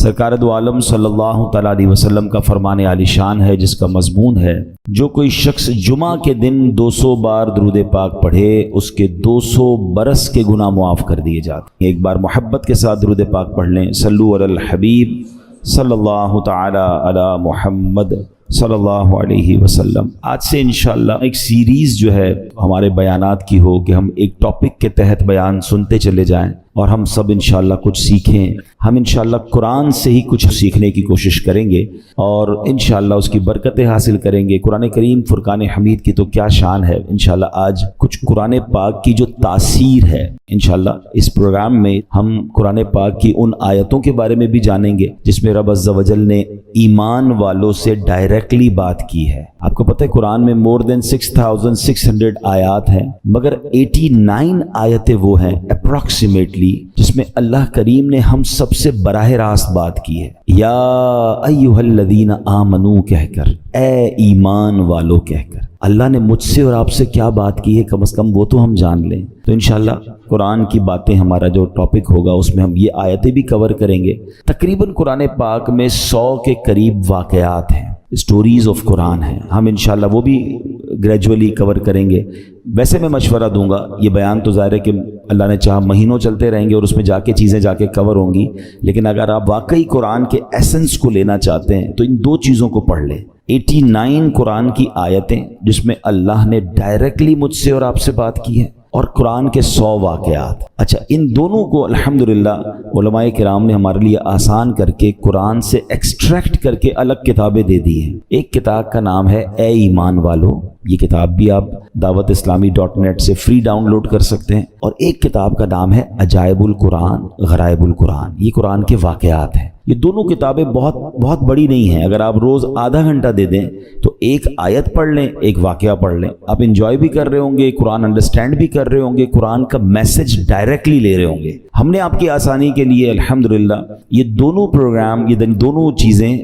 سرکار دو عالم صلی اللہ تعالیٰ علیہ وسلم کا فرمان عالی شان ہے جس کا مضمون ہے جو کوئی شخص جمعہ کے دن 200 بار درود پاک پڑھے اس کے 200 برس کے گناہ معاف کر دیے جاتے ہیں۔ ایک بار محبت کے ساتھ درود پاک پڑھ لیں، صلو علی الحبیب صلی اللہ تعالیٰ علی محمد صلی اللہ علیہ وسلم۔ آج سے انشاءاللہ ایک سیریز جو ہے ہمارے بیانات کی ہو کہ ہم ایک ٹاپک کے تحت بیان سنتے چلے جائیں اور ہم سب انشاءاللہ کچھ سیکھیں۔ ہم انشاءاللہ قرآن سے ہی کچھ سیکھنے کی کوشش کریں گے اور انشاءاللہ اس کی برکتیں حاصل کریں گے۔ قرآن کریم فرقان حمید کی تو کیا شان ہے، انشاءاللہ آج کچھ قرآن پاک کی جو تاثیر ہے، انشاءاللہ اس پروگرام میں ہم قرآن پاک کی ان آیتوں کے بارے میں بھی جانیں گے جس میں رب عز و جل نے ایمان والوں سے ڈائریکٹلی بات کی ہے۔ آپ کو پتہ ہے قرآن میں more than 6600 آیات ہیں، مگر 89 آیتیں وہ ہیں اپروکسیمیٹلی جس میں اللہ کریم نے ہم سب سے براہ راست بات کی ہے۔ یا ایھا الذین آمنو کہہ کر، اے ایمان والو کہہ کر اللہ نے مجھ سے اور آپ سے کیا بات کی ہے، کم از کم وہ تو ہم جان لیں۔ تو انشاءاللہ قرآن کی باتیں ہمارا جو ٹاپک ہوگا اس میں ہم یہ آیتیں بھی کور کریں گے۔ تقریباً قرآن پاک میں 100 کے قریب واقعات ہیں، اسٹوریز آف قرآن ہیں، ہم انشاءاللہ وہ بھی گریجولی کور کریں گے۔ ویسے میں مشورہ دوں گا، یہ بیان تو ظاہر ہے کہ اللہ نے چاہا مہینوں چلتے رہیں گے اور اس میں جا کے چیزیں جا کے کور ہوں گی، لیکن اگر آپ واقعی قرآن کے ایسنس کو لینا چاہتے ہیں تو ان دو چیزوں کو پڑھ لیں۔ 89 قرآن کی آیتیں جس میں اللہ نے ڈائریکٹلی مجھ سے اور آپ سے بات کی ہے، اور قرآن کے 100 واقعات۔ اچھا، ان دونوں کو الحمدللہ علماء کرام نے ہمارے لیے آسان کر کے قرآن سے ایکسٹریکٹ کر کے الگ کتابیں دے دی ہیں۔ ایک کتاب کا نام ہے اے ایمان والو، یہ کتاب بھی آپ dawatIslami.net سے فری ڈاؤن لوڈ کر سکتے ہیں، اور ایک کتاب کا نام ہے عجائب القرآن غرائب القرآن، یہ قرآن کے واقعات ہیں۔ یہ دونوں کتابیں بہت بڑی نہیں ہیں، اگر آپ روز آدھا گھنٹہ دے دیں تو ایک آیت پڑھ لیں، ایک واقعہ پڑھ لیں، آپ انجوائے بھی کر رہے ہوں گے، قرآن انڈرسٹینڈ بھی کر رہے ہوں گے، قرآن کا میسج ڈائریکٹلی لے رہے ہوں گے۔ ہم نے آپ کی آسانی کے لیے الحمدللہ یہ دونوں پروگرام، یہ دونوں چیزیں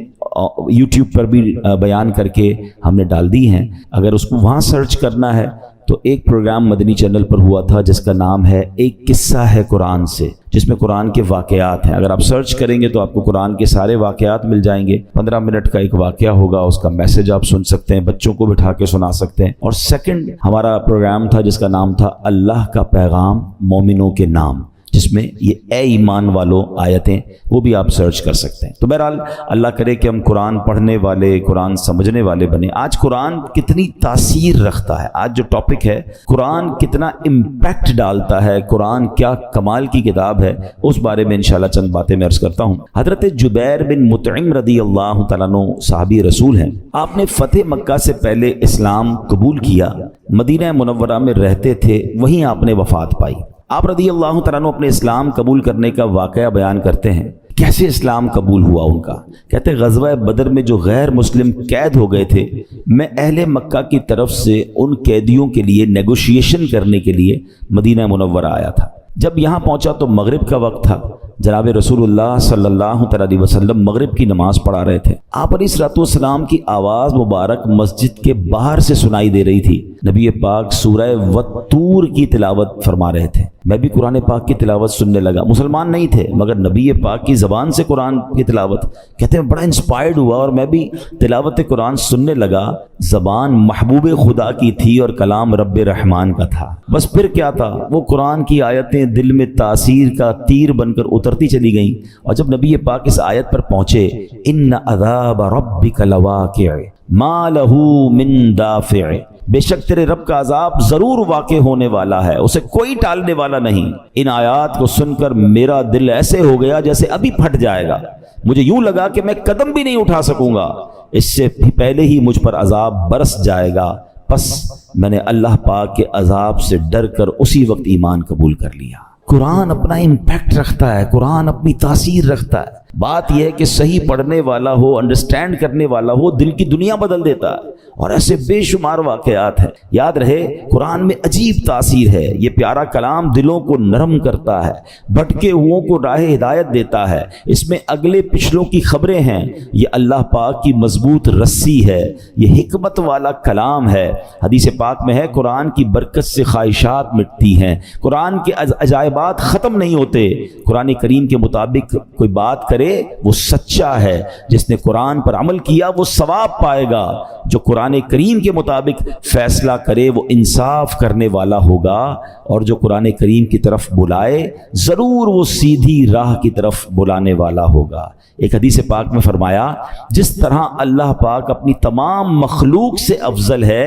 یوٹیوب پر بھی بیان کر کے ہم نے ڈال دی ہیں۔ اگر اس کو وہاں سرچ کرنا ہے تو ایک پروگرام مدنی چینل پر ہوا تھا جس کا نام ہے ایک قصہ ہے قرآن سے، جس میں قرآن کے واقعات ہیں۔ اگر آپ سرچ کریں گے تو آپ کو قرآن کے سارے واقعات مل جائیں گے۔ 15 منٹ کا ایک واقعہ ہوگا، اس کا میسج آپ سن سکتے ہیں، بچوں کو بٹھا کے سنا سکتے ہیں۔ اور سیکنڈ ہمارا پروگرام تھا جس کا نام تھا اللہ کا پیغام مومنوں کے نام، جس میں یہ اے ایمان والو آیتیں وہ بھی آپ سرچ کر سکتے ہیں۔ تو بہرحال اللہ کرے کہ ہم قرآن پڑھنے والے، قرآن سمجھنے والے بنے۔ آج قرآن کتنی تاثیر رکھتا ہے، آج جو ٹاپک ہے قرآن کتنا امپیکٹ ڈالتا ہے، قرآن کیا کمال کی کتاب ہے، اس بارے میں انشاءاللہ چند باتیں میں عرض کرتا ہوں۔ حضرت جبیر بن مطعم رضی اللہ تعالیٰ عنہ صحابی رسول ہیں، آپ نے فتح مکہ سے پہلے اسلام قبول کیا، مدینہ منورہ میں رہتے تھے، وہیں آپ نے وفات پائی۔ آپ رضی اللہ تعالیٰ عنہ اپنے اسلام قبول کرنے کا واقعہ بیان کرتے ہیں، کیسے اسلام قبول ہوا ان کا۔ کہتے ہیں غزوہ بدر میں جو غیر مسلم قید ہو گئے تھے، میں اہل مکہ کی طرف سے ان قیدیوں کے لیے نیگوشیشن کرنے کے لیے مدینہ منورہ آیا تھا۔ جب یہاں پہنچا تو مغرب کا وقت تھا، جناب رسول اللہ صلی اللہ علیہ وسلم مغرب کی نماز پڑھا رہے تھے۔ آپ علیہ الصلوۃ والسلام کی آواز مبارک مسجد کے باہر سے سنائی دے رہی تھی۔ نبی پاک سورہ والطور کی تلاوت فرما رہے تھے، میں بھی قرآن پاک کی تلاوت سننے لگا۔ مسلمان نہیں تھے مگر نبی پاک کی زبان سے قرآن کی تلاوت، کہتے ہیں بڑا انسپائرڈ ہوا اور میں بھی تلاوت قرآن سننے لگا۔ زبان محبوب خدا کی تھی اور کلام رب رحمان کا تھا۔ بس پھر کیا تھا، وہ قرآن کی آیتیں دل میں تاثیر کا تیر بن کر اترتی چلی گئیں، اور جب نبی پاک اس آیت پر پہنچے، ان عذاب ربک لواقع ما لہ من دافع، بے شک تیرے رب کا عذاب ضرور واقع ہونے والا ہے، اسے کوئی ٹالنے والا نہیں۔ ان آیات کو سن کر میرا دل ایسے ہو گیا جیسے ابھی پھٹ جائے گا، مجھے یوں لگا کہ میں قدم بھی نہیں اٹھا سکوں گا، اس سے پہلے ہی مجھ پر عذاب برس جائے گا۔ پس میں نے اللہ پاک کے عذاب سے ڈر کر اسی وقت ایمان قبول کر لیا۔ قرآن اپنا امپیکٹ رکھتا ہے، قرآن اپنی تاثیر رکھتا ہے۔ بات یہ ہے کہ صحیح پڑھنے والا ہو، انڈرسٹینڈ کرنے والا ہو، دل کی دنیا بدل دیتا ہے، اور ایسے بے شمار واقعات ہیں۔ یاد رہے قرآن میں عجیب تاثیر ہے، یہ پیارا کلام دلوں کو نرم کرتا ہے، بھٹکے ہوئوں کو راہ ہدایت دیتا ہے، اس میں اگلے پچھلوں کی خبریں ہیں، یہ اللہ پاک کی مضبوط رسی ہے، یہ حکمت والا کلام ہے۔ حدیث پاک میں ہے قرآن کی برکت سے خواہشات مٹتی ہیں، قرآن کے عجائبات ختم نہیں ہوتے۔ قرآن کریم کے مطابق کوئی بات کرے کرے وہ سچا ہے، جس نے قرآن پر عمل کیا وہ ثواب پائے گا، جو قرآن کریم کے مطابق فیصلہ کرے وہ انصاف کرنے والا ہوگا، اور جو قرآن کریم کی طرف بلائے ضرور وہ سیدھی راہ کی طرف بلانے والا ہوگا۔ ایک حدیث پاک میں فرمایا جس طرح اللہ پاک اپنی تمام مخلوق سے افضل ہے،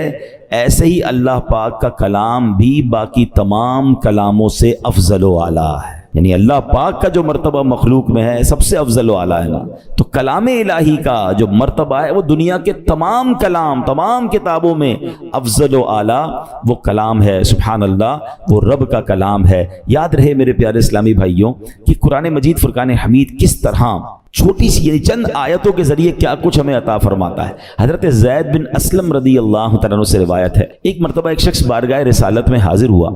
ایسے ہی اللہ پاک کا کلام بھی باقی تمام کلاموں سے افضل و اعلیٰ ہے۔ یعنی اللہ پاک کا جو مرتبہ مخلوق میں ہے سب سے افضل و اعلیٰ ہے نا، تو کلام الہی کا جو مرتبہ ہے وہ دنیا کے تمام کلام، تمام کتابوں میں افضل و اعلیٰ وہ کلام ہے۔ سبحان اللہ، وہ رب کا کلام ہے۔ یاد رہے میرے پیارے اسلامی بھائیوں کہ قرآن مجید فرقان حمید کس طرح چھوٹی سی یعنی چند آیتوں کے ذریعے کیا کچھ ہمیں عطا فرماتا ہے۔ حضرت زید بن اسلم رضی اللہ تعالیٰ عنہ سے روایت ہے، ایک مرتبہ ایک شخص بارگاہ رسالت میں حاضر ہوا،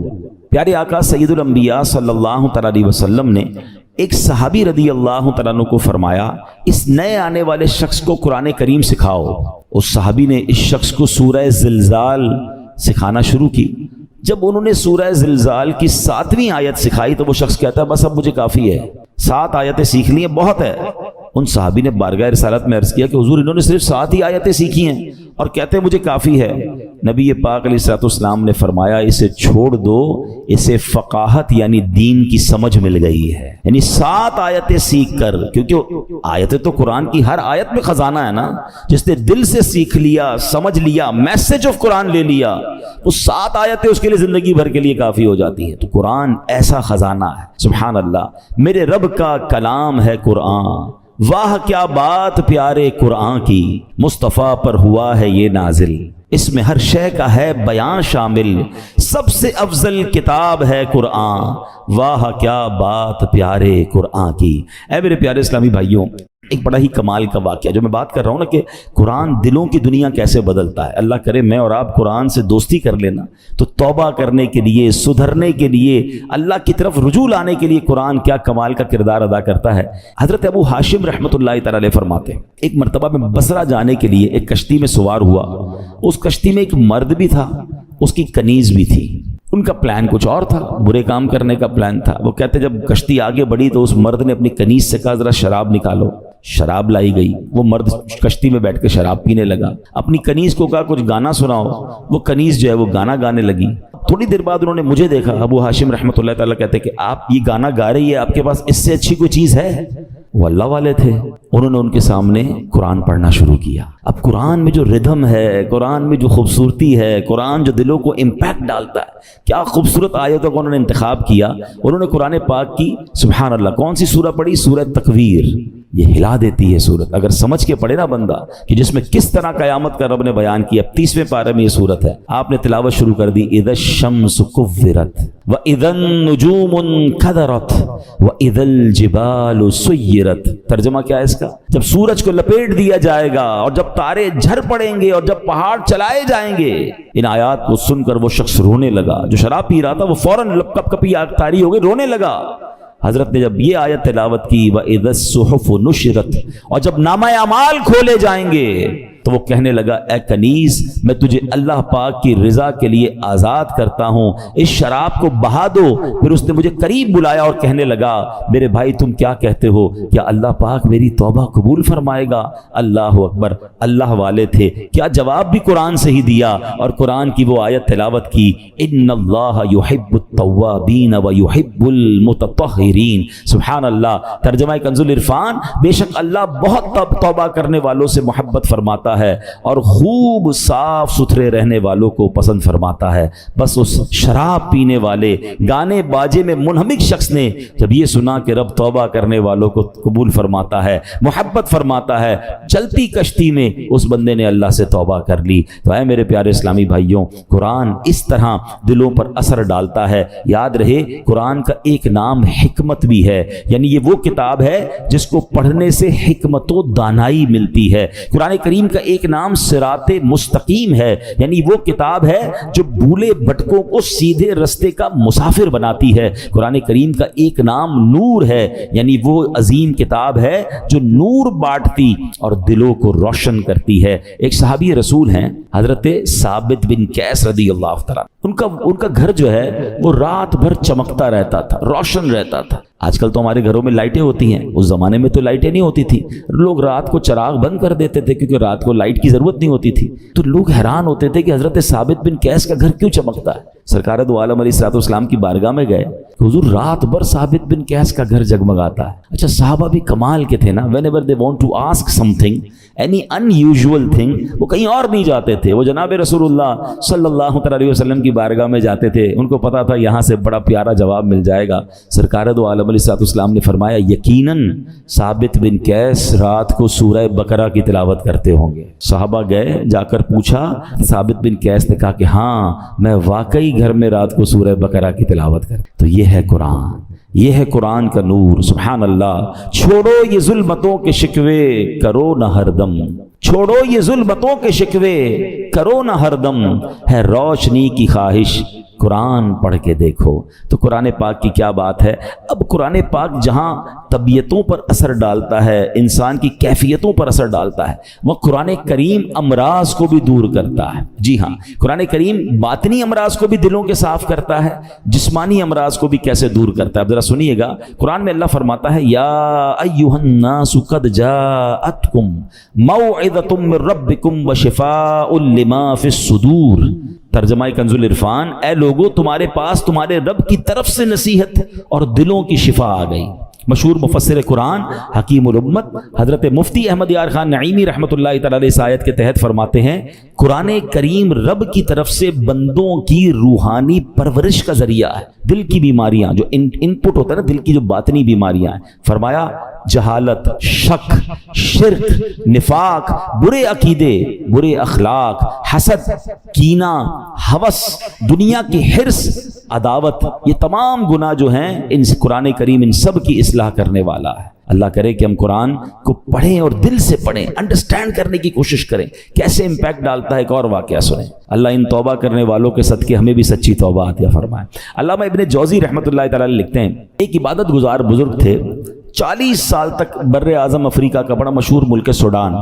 پیارے آقا سید الانبیاء صلی اللہ تعالیٰ علیہ وسلم نے ایک صحابی رضی اللہ تعالیٰ عنہ کو فرمایا اس نئے آنے والے شخص کو قرآن کریم سکھاؤ۔ اس صحابی نے اس شخص کو سورہ زلزال سکھانا شروع کی۔ جب انہوں نے سورہ زلزال کی 7ویں آیت سکھائی تو وہ شخص کہتا ہے بس اب مجھے کافی ہے، 7 آیتیں سیکھ لی ہیں، بہت ہے۔ ان صحابی نے بارگاہ رسالت میں عرض کیا کہ حضور انہوں نے صرف 7 ہی آیتیں سیکھی ہیں اور کہتے ہیں مجھے کافی ہے۔ نبی پاک علیہ الصلوۃ والسلام نے فرمایا اسے چھوڑ دو، اسے فقاہت یعنی دین کی سمجھ مل گئی ہے۔ یعنی 7 آیتیں سیکھ کر، کیونکہ آیتیں تو قرآن کی ہر آیت میں خزانہ ہے نا، جس نے دل سے سیکھ لیا، سمجھ لیا، میسج آف قرآن لے لیا، وہ 7 آیتیں اس کے لیے زندگی بھر کے لیے کافی ہو جاتی ہیں۔ تو قرآن ایسا خزانہ ہے، سبحان اللہ، میرے رب کا کلام ہے قرآن، واہ کیا بات پیارے قرآن کی، مصطفیٰ پر ہوا ہے یہ نازل، اس میں ہر شے کا ہے بیان شامل، سب سے افضل کتاب ہے قرآن، واہ کیا بات پیارے قرآن کی۔ اے میرے پیارے اسلامی بھائیوں، ایک بڑا ہی کمال کا واقعہ جو میں بات کر رہا ہوں نا کہ قرآن دلوں کی دنیا کیسے بدلتا ہے۔ اللہ کرے میں اور آپ قرآن سے دوستی کر لینا تو توبہ کرنے کے لیے، سدھرنے کے لیے، اللہ کی طرف رجوع لانے کے لیے قرآن کیا کمال کا کردار ادا کرتا ہے۔ حضرت ابو ہاشم رحمۃ اللہ تعالی علیہ فرماتے ہیں ایک مرتبہ میں بصرہ جانے کے لیے ایک کشتی میں سوار ہوا، اس کشتی میں ایک مرد بھی تھا، اس کی کنیز بھی تھی۔ ان کا پلان کچھ اور تھا، برے کام کرنے کا پلان تھا۔ وہ کہتے جب کشتی آگے بڑھی تو اس مرد نے اپنی کنیز سے کہا ذرا شراب نکالو، شراب لائی گئی۔ وہ مرد کشتی میں بیٹھ کے شراب پینے لگا، اپنی کنیز کو کہا کچھ گانا سناؤ، وہ کنیز جو ہے وہ گانا گانے لگی۔ تھوڑی دیر بعد انہوں نے مجھے دیکھا، ابو ہاشم رحمۃ اللہ تعالیٰ کہتے کہ آپ یہ گانا گا رہی ہے، آپ کے پاس اس سے اچھی کوئی چیز ہے؟ وہ اللہ والے تھے، انہوں نے ان کے سامنے قرآن پڑھنا شروع کیا۔ اب قرآن میں جو ردھم ہے، قرآن میں جو خوبصورتی ہے، قرآن جو دلوں کو امپیکٹ ڈالتا ہے، کیا خوبصورت آیتوں کو انہوں نے انتخاب کیا۔ انہوں نے قرآن پاک کی سبحان اللہ کون سی سورہ پڑھی؟ سورہ تکویر۔ یہ ہلا دیتی ہے سورت، اگر سمجھ کے پڑھے نا بندہ کہ جس میں کس طرح قیامت کا رب نے بیان کیا۔ 30ویں پارے میں یہ سورت ہے، آپ نے تلاوت شروع کر دی، اذا الشمس کورت واذا النجوم انکدرت واذا الجبال سیرت۔ ترجمہ کیا ہے اس کا؟ جب سورج کو لپیٹ دیا جائے گا اور جب تارے جھر پڑیں گے اور جب پہاڑ چلائے جائیں گے۔ ان آیات کو سن کر وہ شخص رونے لگا، جو شراب پی رہا تھا وہ فوراً کپ کپی آگ طاری ہو گئی، رونے لگا۔ حضرت نے جب یہ آیت تلاوت کی وَإِذَا الصُّحُفُ نُشِرَتْ، اور جب نامہ اعمال کھولے جائیں گے تو وہ کہنے لگا اے کنیز میں تجھے اللہ پاک کی رضا کے لیے آزاد کرتا ہوں، اس شراب کو بہا دو۔ پھر اس نے مجھے قریب بلایا اور کہنے لگا میرے بھائی تم کیا کہتے ہو، کیا اللہ پاک میری توبہ قبول فرمائے گا؟ اللہ اکبر، اللہ والے تھے، کیا جواب بھی قرآن سے ہی دیا اور قرآن کی وہ آیت تلاوت کی، ان اللہ یحب التوابین ویحب المتطہرین۔ سبحان اللہ۔ ترجمہ کنز العرفان، بے شک اللہ بہت توبہ کرنے والوں سے محبت فرماتا ہے اور خوب صاف ستھرے رہنے والوں کو پسند فرماتا ہے۔ بس اس شراب پینے والے گانے باجے میں منہمک شخص نے جب یہ سنا کہ رب توبہ کرنے والوں کو قبول فرماتا ہے، محبت فرماتا ہے، چلتی کشتی میں اس بندے نے اللہ سے توبہ کر لی۔ تو اے میرے پیارے اسلامی بھائیوں، قرآن اس طرح دلوں پر اثر ڈالتا ہے۔ یاد رہے قرآن کا ایک نام حکمت بھی ہے، یعنی یہ وہ کتاب ہے جس کو پڑھنے سے حکمت و دانائی ملتی ہے۔ قرآن کریم کا ایک نام صراط مستقیم ہے، یعنی وہ کتاب ہے جو بھولے بھٹکوں کو سیدھے رستے کا مسافر بناتی ہے۔ قرآن کریم کا ایک نام نور ہے، یعنی وہ عظیم کتاب ہے جو نور بانٹتی اور دلوں کو روشن کرتی ہے۔ ایک صحابی رسول ہیں حضرت ثابت بن قیس رضی اللہ تعالیٰ، ان کا گھر جو ہے وہ رات بھر چمکتا رہتا تھا، روشن رہتا تھا۔ آج کل تو ہمارے گھروں میں لائٹیں ہوتی ہیں، اس زمانے میں تو لائٹیں نہیں ہوتی تھی، لوگ رات کو چراغ بند کر دیتے تھے کیونکہ رات کو لائٹ کی ضرورت نہیں ہوتی تھی۔ تو لوگ حیران ہوتے تھے کہ حضرت ثابت بن قیس کا گھر کیوں چمکتا ہے۔ سرکار دو عالم علیہ الصلوۃ والسلام کی بارگاہ میں گئے کہ حضور رات بھر ثابت بن قیس کا گھر جگمگاتا ہے۔ اچھا صحابہ بھی کمال کے تھے نا، whenever they want to ask something, any unusual thing، وہ کہیں اور نہیں جاتے تھے، وہ جناب رسول اللہ صلی اللہ علیہ وسلم کی بارگاہ میں جاتے تھے، ان کو پتا تھا یہاں سے بڑا پیارا جواب مل جائے گا۔ سرکار دو عالم علیہ الصلوۃ والسلام نے فرمایا یقیناً ثابت بن قیس رات کو سورہ بقرہ کی تلاوت کرتے ہوں گے۔ صحابہ گئے، جا کر پوچھا، ثابت بن قیس نے کہا کہ ہاں میں واقعی گھر میں رات کو سورہ بقرہ کی تلاوت کرتا۔ تو یہ ہے قرآن، یہ ہے قرآن کا نور، سبحان اللہ۔ چھوڑو یہ ظلمتوں کے شکوے کرو نہ ہر دم، چھوڑو یہ ظلمتوں کے شکوے کرو نہ ہر دم، ہے روشنی کی خواہش قرآن پڑھ کے دیکھو۔ تو قرآن پاک کی کیا بات ہے۔ اب قرآن پاک جہاں طبیعتوں پر اثر ڈالتا ہے، انسان کی کیفیتوں پر اثر ڈالتا ہے، وہ قرآن کریم امراض کو بھی دور کرتا ہے۔ جی ہاں، قرآن کریم باطنی امراض کو بھی دلوں کے صاف کرتا ہے، جسمانی امراض کو بھی کیسے دور کرتا ہے۔ اب ذرا سنیے گا، قرآن میں اللہ فرماتا ہے یا ایھا الناس قد جاءتکم موعظۃ من ربکم وشفاء لما فی الصدور۔ ترجمہ کنز العرفان، اے لوگو تمہارے پاس تمہارے رب کی طرف سے نصیحت اور دلوں کی شفا آ گئی۔ مشہور مفسر قرآن حکیم الامت حضرت مفتی احمد یار خان نعیمی رحمۃ اللہ تعالی علیہ اس آیت کے تحت فرماتے ہیں قرآن کریم رب کی طرف سے بندوں کی روحانی پرورش کا ذریعہ ہے۔ دل کی بیماریاں جو ان پٹ ہوتا ہے نا، دل کی جو باطنی بیماریاں ہیں، فرمایا جہالت، شک، شرک، نفاق، برے عقیدے، برے اخلاق، حسد، کینہ، ہوس، دنیا کی حرص، عداوت، یہ تمام گناہ جو ہیں ان سے قرآن کریم ان سب کی اصلاح کرنے والا ہے۔ اللہ کرے کہ ہم قرآن کو پڑھیں اور دل سے پڑھیں، انڈرسٹینڈ کرنے کی کوشش کریں کیسے امپیکٹ ڈالتا ہے۔ ایک اور واقعہ سنیں، اللہ ان توبہ کرنے والوں کے صدقے ہمیں بھی سچی توبہ عطا فرمائے۔ علامہ ابن جوزی رحمۃ اللہ تعالی لکھتے ہیں ایک عبادت گزار بزرگ تھے، 40 سال تک بر اعظم افریقہ کا بڑا مشہور ملک ہے سوڈان،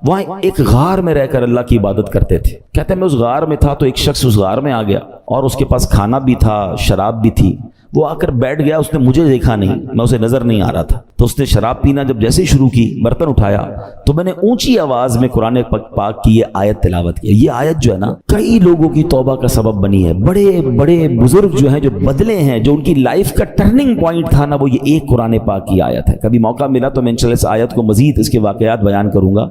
وہاں ایک غار میں رہ کر اللہ کی عبادت کرتے تھے۔ کہتے ہیں میں اس غار میں تھا تو ایک شخص اس غار میں آ گیا اور اس کے پاس کھانا بھی تھا، شراب بھی تھی۔ وہ آ کر بیٹھ گیا، اس نے مجھے دیکھا نہیں، میں اسے نظر نہیں آ رہا تھا، تو اس نے شراب پینا جب جیسے ہی شروع کی، برتن اٹھایا تو میں نے اونچی آواز میں قرآن پاک کی یہ آیت تلاوت کی۔ یہ آیت جو ہے نا کئی لوگوں کی توبہ کا سبب بنی ہے۔ بڑے بڑے بزرگ جو ہیں، جو بدلے ہیں، جو ان کی لائف کا ٹرننگ پوائنٹ تھا نا، وہ یہ ایک قرآن پاک کی آیت ہے۔ کبھی موقع ملا تو میں انشاءاللہ اس آیت کو مزید اس کے واقعات بیان کروں گا۔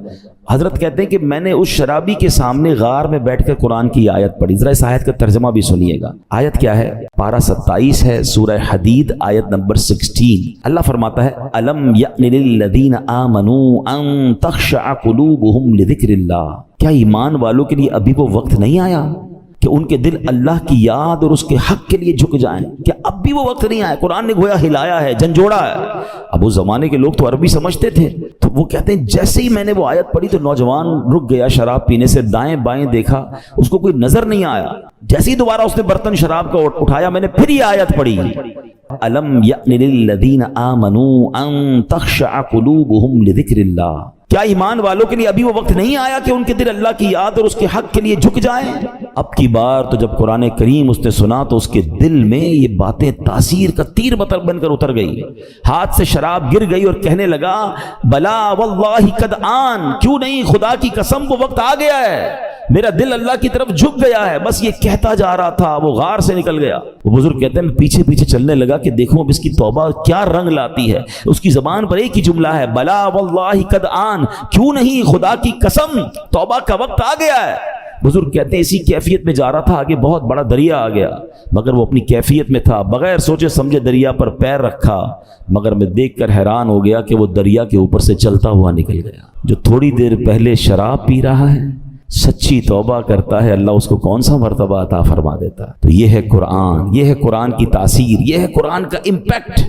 حضرت کہتے ہیں کہ میں نے اس شرابی کے سامنے غار میں بیٹھ کر قرآن کی آیت پڑھی۔ ذرا اس آیت کا ترجمہ بھی سنیے گا۔ آیت کیا ہے؟ پارہ 27 ہے، سورہ حدید، آیت نمبر 16۔ اللہ فرماتا ہے الم یأن للذین آمنوا ان تخشع قلوبہم لذکر اللہ۔ کیا ایمان والوں کے لیے ابھی وہ وقت نہیں آیا کہ ان کے دل اللہ کی یاد اور اس کے حق کے لیے جھک جائیں؟ کیا اب بھی وہ وقت نہیں آیا؟ قرآن نے گویا ہلایا ہے، جھنجھوڑا ہے۔ اب اس زمانے کے لوگ تو عربی سمجھتے تھے، تو وہ کہتے ہیں جیسے ہی میں نے وہ آیت پڑھی تو نوجوان رک گیا شراب پینے سے، دائیں بائیں دیکھا، اس کو کوئی نظر نہیں آیا۔ جیسے ہی دوبارہ اس نے برتن شراب کا اٹھایا، میں نے پھر یہ آیت پڑھی الم یأن للذین آمنوا ان تخشع قلوبہم لذکر اللہ۔ کیا ایمان والوں کے لیے ابھی وہ وقت نہیں آیا کہ ان کے دل اللہ کی یاد اور اس کے حق کے لیے جھک جائیں؟ اب کی بار تو جب قرآن کریم اس نے سنا تو اس کے دل میں یہ باتیں تاثیر کا تیر بن کر اتر گئی، ہاتھ سے شراب گر گئی اور کہنے لگا بلا واللہ قد آن، کیوں نہیں، خدا کی قسم وہ وقت آ گیا ہے، میرا دل اللہ کی طرف جھک گیا ہے۔ بس یہ کہتا جا رہا تھا، وہ غار سے نکل گیا۔ وہ بزرگ کہتے ہیں میں پیچھے پیچھے چلنے لگا کہ دیکھوں اب اس کی توبہ کیا رنگ لاتی ہے۔ اس کی زبان پر ایک ہی جملہ ہے بلا واللہ قد آن، کیوں نہیں، خدا کی قسم توبہ کا وقت آ گیا ہے۔ بزرگ کہتے ہیں اسی کیفیت میں جا رہا تھا، آگے بہت بڑا دریا آ گیا، مگر وہ اپنی کیفیت میں تھا، بغیر سوچے سمجھے دریا پر پیر رکھا، مگر میں دیکھ کر حیران ہو گیا کہ وہ دریا کے اوپر سے چلتا ہوا نکل گیا۔ جو تھوڑی دیر پہلے شراب پی رہا ہے، سچی توبہ کرتا ہے، اللہ اس کو کون سا مرتبہ عطا فرما دیتا ہے۔ تو یہ ہے قرآن، یہ ہے قرآن کی تاثیر، یہ ہے قرآن کا امپیکٹ۔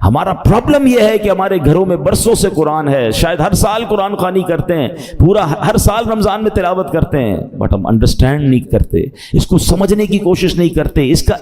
ہمارا پرابلم یہ ہے کہ ہمارے گھروں میں برسوں سے قرآن ہے، شاید ہر سال قرآن خوانی کرتے ہیں، پورا ہر سال رمضان میں تلاوت کرتے ہیں، بٹ ہم انڈرسٹینڈ نہیں کرتے، اس کو سمجھنے کی کوشش نہیں کرتے، اس کا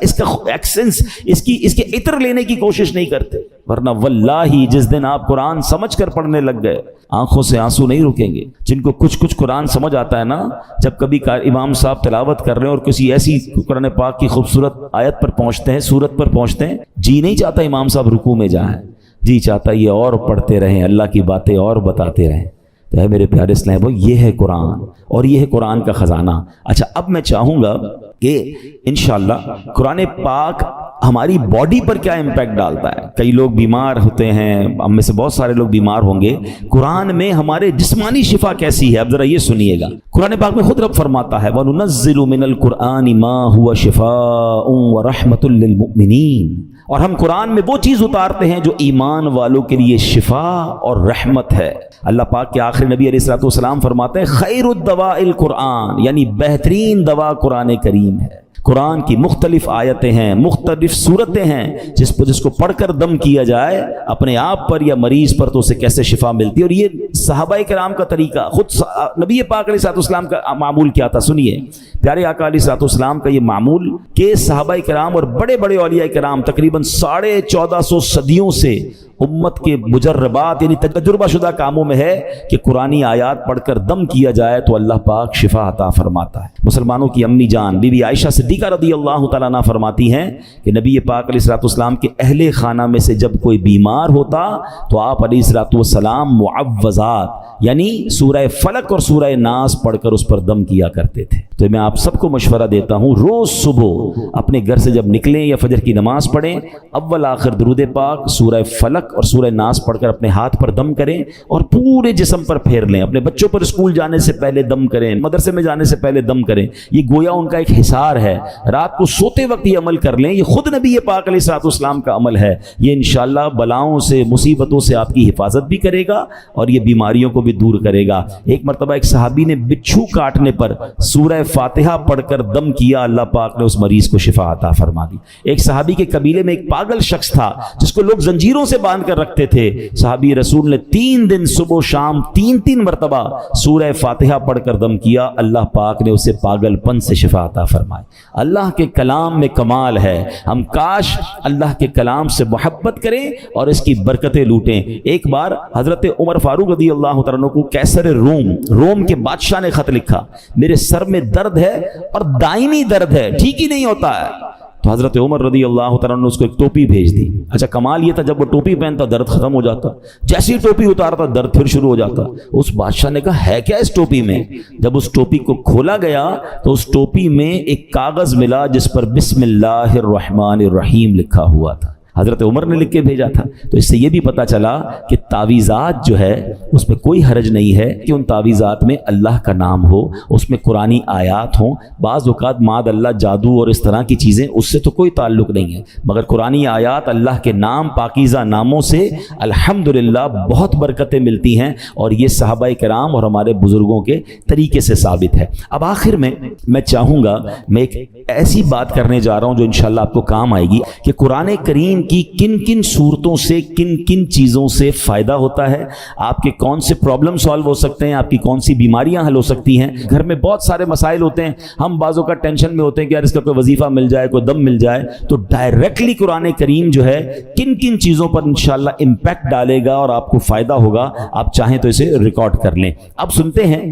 ایکسنس، اس کے عطر لینے کی کوشش نہیں کرتے۔ ورنہ واللہ جس دن آپ قرآن سمجھ کر پڑھنے لگ گئے آنکھوں سے آنسو نہیں رکیں گے۔ جن کو کچھ قرآن سمجھ آتا ہے نا، جب کبھی امام صاحب تلاوت کر رہے ہیں اور کسی ایسی قرآن پاک کی خوبصورت آیت پر پہنچتے ہیں، سورت پر پہنچتے ہیں، جی نہیں چاہتا امام صاحب رکوع میں جائیں، جی چاہتا یہ اور پڑھتے رہیں، اللہ کی باتیں اور بتاتے رہیں۔ تو ہے میرے پیارے اسلام بھائی، یہ ہے قرآن اور یہ ہے قرآن کا خزانہ۔ اچھا، اب میں چاہوں گا کہ انشاءاللہ قرآن پاک ہماری باڈی پر کیا امپیکٹ ڈالتا ہے۔ کئی لوگ بیمار ہوتے ہیں، ہم میں سے بہت سارے لوگ بیمار ہوں گے، قرآن میں ہمارے جسمانی شفا کیسی ہے؟ اب ذرا یہ سنیے گا، قرآن پاک میں خود رب فرماتا ہے وَنُنَزِّلُ مِنَ الْقُرْآنِ مَا هُوَ شِفَاءٌ وَرَحْمَةٌ لِّلْمُؤْمِنِينَ، اور ہم قرآن میں وہ چیز اتارتے ہیں جو ایمان والوں کے لیے شفا اور رحمت ہے۔ اللہ پاک کے آخری نبی علیہ الصلوۃ والسلام فرماتے ہیں خیر الدواء القرآن، یعنی بہترین دوا قرآن کریم ہے۔ قرآن کی مختلف آیتیں ہیں، مختلف صورتیں ہیں، جس کو پڑھ کر دم کیا جائے اپنے آپ پر یا مریض پر تو اسے کیسے شفا ملتی ہے۔ اور یہ صحابہ کرام کا طریقہ، خود نبی پاک علیہ الصلوۃ والسلام کا معمول کیا تھا، سنیے پیارے آقا علیہ الصلوۃ والسلام کا یہ معمول کہ صحابہ کرام اور بڑے بڑے اولیاء کرام تقریباً 1450 صدیوں سے امت کے مجربات یعنی تجربہ شدہ کاموں میں ہے کہ قرآنی آیات پڑھ کر دم کیا جائے تو اللہ پاک شفا عطا فرماتا ہے۔ مسلمانوں کی امی جان بی بی عائشہ صدیقہ رضی اللہ تعالیٰ عنہ فرماتی ہیں کہ نبی پاک علیہ الصلوۃ والسلام کے اہل خانہ میں سے جب کوئی بیمار ہوتا تو آپ علیہ الصلوۃ والسلام معوذات یعنی سورہ فلق اور سورہ ناس پڑھ کر اس پر دم کیا کرتے تھے۔ تو میں آپ سب کو مشورہ دیتا ہوں، روز صبح اپنے گھر سے جب نکلیں یا فجر کی نماز پڑھیں، اول آخر درود پاک، سورہ فلق اور سورہ ناس پڑھ کر اپنے ہاتھ پر دم کریں اور پورے جسم پر پھیر لیں۔ اپنے بچوں پر اسکول جانے سے پہلے دم کریں، مدرسے میں جانے سے پہلے دم کریں، یہ گویا ان کا ایک حصار ہے۔ رات کو سوتے وقت یہ عمل کر لیں، یہ خود نبی پاک علیہ الصلوۃ والسلام کا عمل ہے۔ یہ انشاءاللہ بلاؤں سے، مصیبتوں سے آپ کی حفاظت بھی کرے گا اور یہ بیماریوں کو بھی دور کرے گا۔ ایک مرتبہ ایک صحابی نے بچھو کاٹنے پر سورہ فاتحہ پڑھ کر دم کیا، اللہ پاک نے اس مریض کو شفا عطا فرما دی۔ ایک صحابی کے قبیلے میں ایک پاگل شخص تھا جس کو لوگ زنجیروں سے باندھ کر رکھتے تھے، صحابی رسول نے 3 دن صبح و شام 3 مرتبہ سورہ فاتحہ پڑھ کر دم کیا، اللہ پاک نے اسے پاگل پن سے شفا عطا فرمائی۔ اللہ کے کلام میں کمال ہے، ہم کاش اللہ کے کلام سے محبت کریں اور اس کی برکتیں لوٹیں۔ ایک بار حضرت عمر فاروق رضی اللہ تعالیٰ عنہ کو قیصر روم کے بادشاہ نے خط لکھا، میرے سر میں درد ہے اور دائمی درد ہے، ٹھیک ہی نہیں ہوتا ہے۔ تو حضرت عمر رضی اللہ تعالیٰ نے اس کو ایک ٹوپی بھیج دی۔ اچھا، کمال یہ تھا جب وہ ٹوپی پہنتا درد ختم ہو جاتا، جیسی ہی ٹوپی اتارتا درد پھر شروع ہو جاتا۔ اس بادشاہ نے کہا ہے کیا اس ٹوپی میں؟ جب اس ٹوپی کو کھولا گیا تو اس ٹوپی میں ایک کاغذ ملا جس پر بسم اللہ الرحمن الرحیم لکھا ہوا تھا، حضرت عمر نے لکھ کے بھیجا تھا۔ تو اس سے یہ بھی پتا چلا کہ تعویذات جو ہے اس میں کوئی حرج نہیں ہے کہ ان تعویذات میں اللہ کا نام ہو، اس میں قرآنی آیات ہوں۔ بعض اوقات معاذ اللہ جادو اور اس طرح کی چیزیں، اس سے تو کوئی تعلق نہیں ہے، مگر قرآنی آیات اللہ کے نام پاکیزہ ناموں سے الحمدللہ بہت برکتیں ملتی ہیں، اور یہ صحابہ کرام اور ہمارے بزرگوں کے طریقے سے ثابت ہے۔ اب آخر میں چاہوں گا، میں ایک ایسی بات کرنے جا رہا ہوں جو انشاءاللہ آپ کو کام آئے گی کہ قرآن کریم کی کن کن صورتوں سے کن کن چیزوں سے فائدہ ہوتا ہے، آپ کے کون سے پرابلم سالو ہو سکتے ہیں، آپ کی کون سی بیماریاں حل ہو سکتی ہیں۔ گھر میں بہت سارے مسائل ہوتے ہیں، ہم بعضوں کا ٹینشن میں ہوتے ہیں کہ یار اس کا کوئی وظیفہ مل جائے، کوئی دم مل جائے، تو ڈائریکٹلی قرآن کریم جو ہے کن کن چیزوں پر انشاءاللہ امپیکٹ ڈالے گا اور آپ کو فائدہ ہوگا، آپ چاہیں تو اسے ریکارڈ کر لیں۔ اب سنتے ہیں،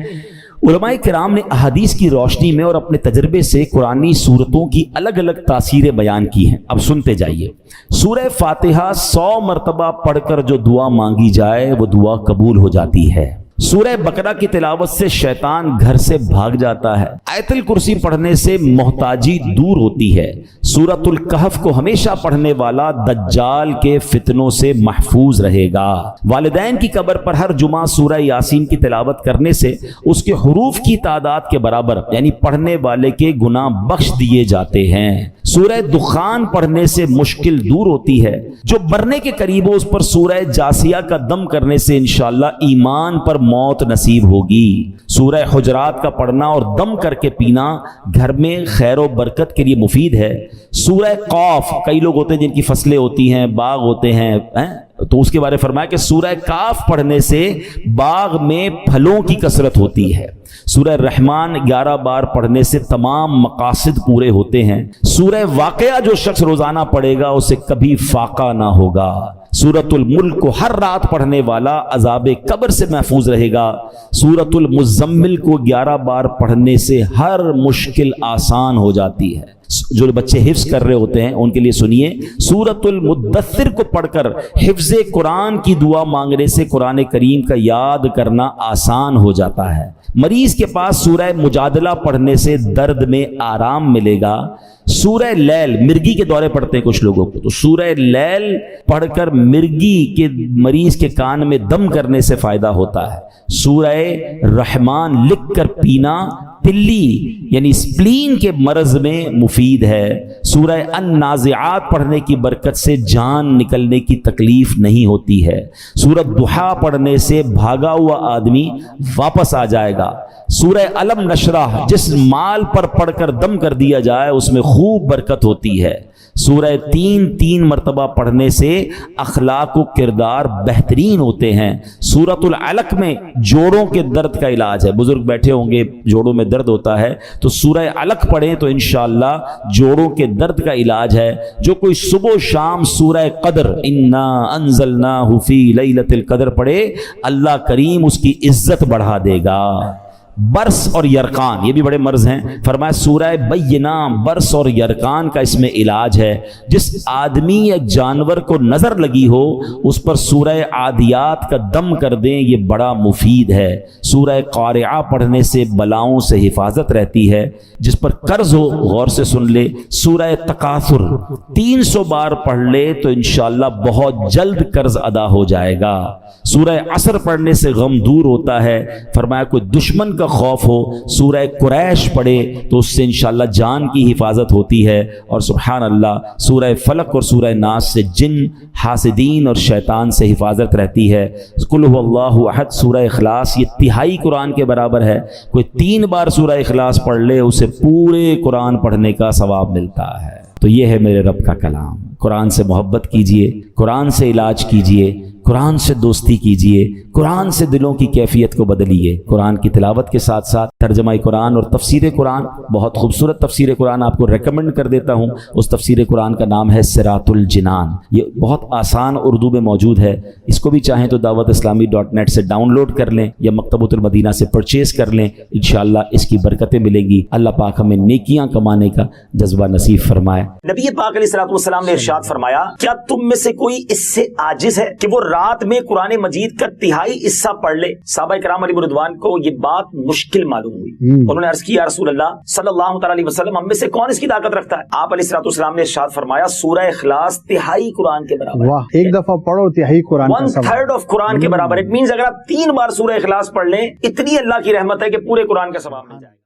علماء کرام نے احادیث کی روشنی میں اور اپنے تجربے سے قرآنی صورتوں کی الگ الگ تاثیریں بیان کی ہیں۔ اب سنتے جائیے۔ سورہ فاتحہ 100 مرتبہ پڑھ کر جو دعا مانگی جائے وہ دعا قبول ہو جاتی ہے۔ سورہ بقرہ کی تلاوت سے شیطان گھر سے بھاگ جاتا ہے۔ آیت الکرسی پڑھنے سے محتاجی دور ہوتی ہے۔ سورۃ الکہف کو ہمیشہ پڑھنے والا دجال کے فتنوں سے محفوظ رہے گا۔ والدین کی قبر پر ہر جمعہ سورہ یاسین کی تلاوت کرنے سے اس کے حروف کی تعداد کے برابر یعنی پڑھنے والے کے گناہ بخش دیے جاتے ہیں۔ سورہ دخان پڑھنے سے مشکل دور ہوتی ہے۔ جو مرنے کے قریب ہو اس پر سورہ جاسیہ کا دم کرنے سے انشاءاللہ ایمان پر موت نصیب ہوگی۔ سورہ حجرات کا پڑھنا اور دم کر کے پینا گھر میں خیر و برکت کے لیے مفید ہے۔ سورہ قاف، کئی لوگ ہوتے ہیں جن کی فصلیں ہوتی ہیں، باغ ہوتے ہیں، تو اس کے بارے فرمایا کہ سورہ کاف پڑھنے سے باغ میں پھلوں کی کثرت ہوتی ہے، سورہ رحمان 11 بار پڑھنے سے تمام مقاصد پورے ہوتے ہیں، سورہ واقعہ جو شخص روزانہ پڑھے گا اسے کبھی فاقہ نہ ہوگا، سورۃ الملک کو ہر رات پڑھنے والا عذاب قبر سے محفوظ رہے گا، سورۃ المزمل کو 11 بار پڑھنے سے ہر مشکل آسان ہو جاتی ہے۔ جو بچے حفظ کر رہے ہوتے ہیں ان کے لیے سنیے، سورۃ المدثر کو پڑھ کر حفظ قرآن کی دعا مانگنے سے قرآن کریم کا یاد کرنا آسان ہو جاتا ہے۔ مریض کے پاس سورہ مجادلہ پڑھنے سے درد میں آرام ملے گا، سورہ لیل، مرگی کے دورے پڑھتے ہیں کچھ لوگوں کو، تو سورہ لیل پڑھ کر مرگی کے مریض کے کان میں دم کرنے سے فائدہ ہوتا ہے، سورہ رحمان لکھ کر پینا تلی یعنی سپلین کے مرض میں مفید ہے، سورہ النازعات پڑھنے کی برکت سے جان نکلنے کی تکلیف نہیں ہوتی ہے، سورۃ ضحیٰ پڑھنے سے بھاگا ہوا آدمی واپس آ جائے گا، سورہ علم نشرح جس مال پر پڑھ کر دم کر دیا جائے اس میں خوب برکت ہوتی ہے، سورہ 3 مرتبہ پڑھنے سے اخلاق و کردار بہترین ہوتے ہیں، سورۃ العلق میں جوڑوں کے درد کا علاج ہے، بزرگ بیٹھے ہوں گے جوڑوں میں درد ہوتا ہے تو سورہ علق پڑھیں تو انشاءاللہ جوڑوں کے درد کا علاج ہے، جو کوئی صبح و شام سورہ قدر انا انزلناہ فی لیلۃ القدر پڑھے اللہ کریم اس کی عزت بڑھا دے گا۔ برس اور یرقان یہ بھی بڑے مرض ہیں، فرمایا سورہ بینہ برس اور یرقان کا اس میں علاج ہے، جس آدمی یا جانور کو نظر لگی ہو اس پر سورہ عادیات کا دم کر دیں، یہ بڑا مفید ہے، سورہ قارعہ پڑھنے سے بلاؤں سے حفاظت رہتی ہے، جس پر قرض ہو غور سے سن لے، سورہ تکاثر 300 بار پڑھ لے تو انشاءاللہ بہت جلد قرض ادا ہو جائے گا، سورہ عصر پڑھنے سے غم دور ہوتا ہے، فرمایا کوئی دشمن کا خوف ہو سورہ قریش پڑھے تو اس سے انشاءاللہ جان کی حفاظت ہوتی ہے، اور سبحان اللہ سورہ فلق اور سورہ ناس سے جن حاسدین اور شیطان سے حفاظت رہتی ہے، قل هو اللہ احد سورہ اخلاص یہ تہائی قرآن کے برابر ہے، کوئی 3 بار سورہ اخلاص پڑھ لے اسے پورے قرآن پڑھنے کا ثواب ملتا ہے۔ تو یہ ہے میرے رب کا کلام، قرآن سے محبت کیجئے، قرآن سے علاج کیجئے، قرآن سے دوستی کیجئے، قرآن سے دلوں کی کیفیت کو بدلیے، قرآن کی تلاوت کے ساتھ ساتھ ترجمہ قرآن اور تفسیر قرآن، بہت خوبصورت تفسیر قرآن آپ کو ریکمنڈ کر دیتا ہوں، اس تفسیر قرآن کا نام ہے صراط الجنان، یہ بہت آسان اردو میں موجود ہے، اس کو بھی چاہیں تو dawatIslami.net سے ڈاؤن لوڈ کر لیں یا مکتبۃ المدینہ سے پرچیز کر لیں، انشاءاللہ اس کی برکتیں ملیں گی، اللہ پاک ہمیں نیکیاں کمانے کا جذبہ نصیب فرمائے۔ نبی پاک علیہ الصلوۃ والسلام نے ارشاد فرمایا، کیا تم میں سے کوئی اس سے عاجز ہے کہ وہ رات میں قرآن مجید کا تہائی حصہ پڑھ لے؟ صحابہ کرام علیہ رضوان کو یہ بات مشکل معلوم ہوئی، انہوں نے عرض کی یا رسول اللہ صلی اللہ تعالی علیہ وسلم ہم میں سے کون اس کی طاقت رکھتا ہے؟ آپ علیہ الصلوۃ والسلام نے ارشاد فرمایا سورہ اخلاص تہائی قرآن کے برابر، واہ ایک دفعہ پڑھو تہائی قرآن، 1/3 آف قرآن کے برابر، اٹ مینز اگر آپ 3 بار سورہ اخلاص پڑھ لیں اتنی اللہ کی رحمت ہے کہ پورے قرآن کا ثواب مل جائے گا۔